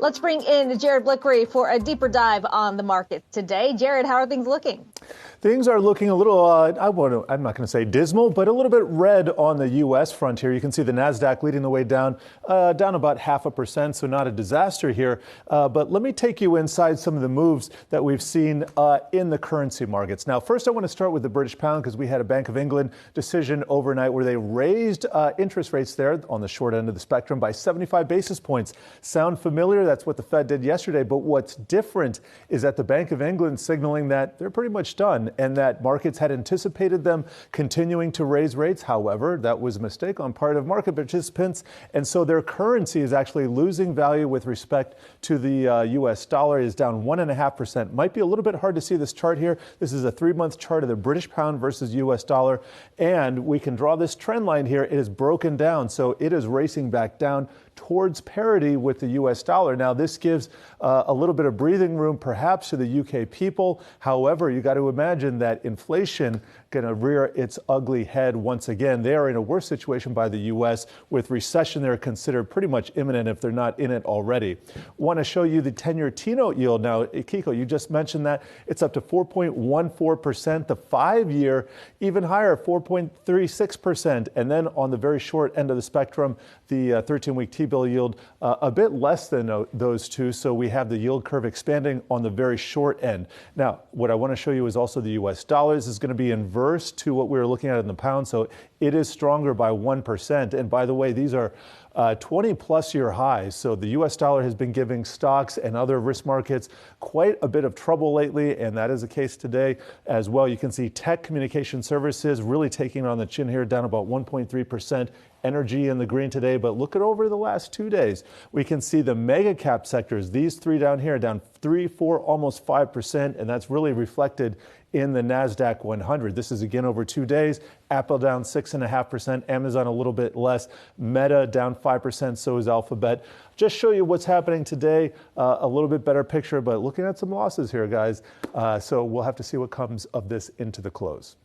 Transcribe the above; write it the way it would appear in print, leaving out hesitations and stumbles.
Let's bring in Jared Blikre for a deeper dive on the market today. Jared, how are things looking? Things are looking a little, I'm not going to say dismal, but a little bit red on the U.S. front here. You can see the Nasdaq leading the way down about 0.5%, so not a disaster here. But let me take you inside some of the moves that we've seen in the currency markets. Now, first, I want to start with the British pound because we had a Bank of England decision overnight where they raised interest rates there on the short end of the spectrum by 75 basis points. Sound familiar? That's what the Fed did yesterday. But what's different is that the Bank of England signaling that they're pretty much done, and that markets had anticipated them continuing to raise rates. However, that was a mistake on part of market participants, and so their currency is actually losing value with respect to the U.S. dollar. Is down 1.5%. Might be a little bit hard to see this chart here. This is a 3-month chart of the British pound versus U.S. dollar, and we can draw this trend line here. It is broken down, so it is racing back down towards parity with the U.S. dollar. Now, this gives a little bit of breathing room, perhaps, to the U.K. people. However, you got to imagine that inflation going to rear its ugly head once again. They are in a worse situation by the U.S. with recession. They're considered pretty much imminent if they're not in it already. Want to show you the 10-year T-note yield. Now, Kiko, you just mentioned that it's up to 4.14%. The 5-year even higher, 4.36%. And then on the very short end of the spectrum, the 13-week T-bill yield a bit less than those two. So we have the yield curve expanding on the very short end. Now, what I want to show you is also the U.S. dollars is going to be inverse to what we were looking at in the pound. So it is stronger by 1%. And by the way, these are 20-plus year highs. So the U.S. dollar has been giving stocks and other risk markets quite a bit of trouble lately, and that is the case today as well. You can see tech communication services really taking on the chin here, down about 1.3%. Energy in the green today, but look at over the last 2 days. We can see the mega cap sectors, these three down here, down 3, 4, almost 5%, and that's really reflected in the Nasdaq 100. This is again over 2 days. Apple down 6.5%, Amazon a little bit less, Meta down 5%, so is Alphabet. Just show you what's happening today, a little bit better picture, but looking at some losses here, guys. So we'll have to see what comes of this into the close.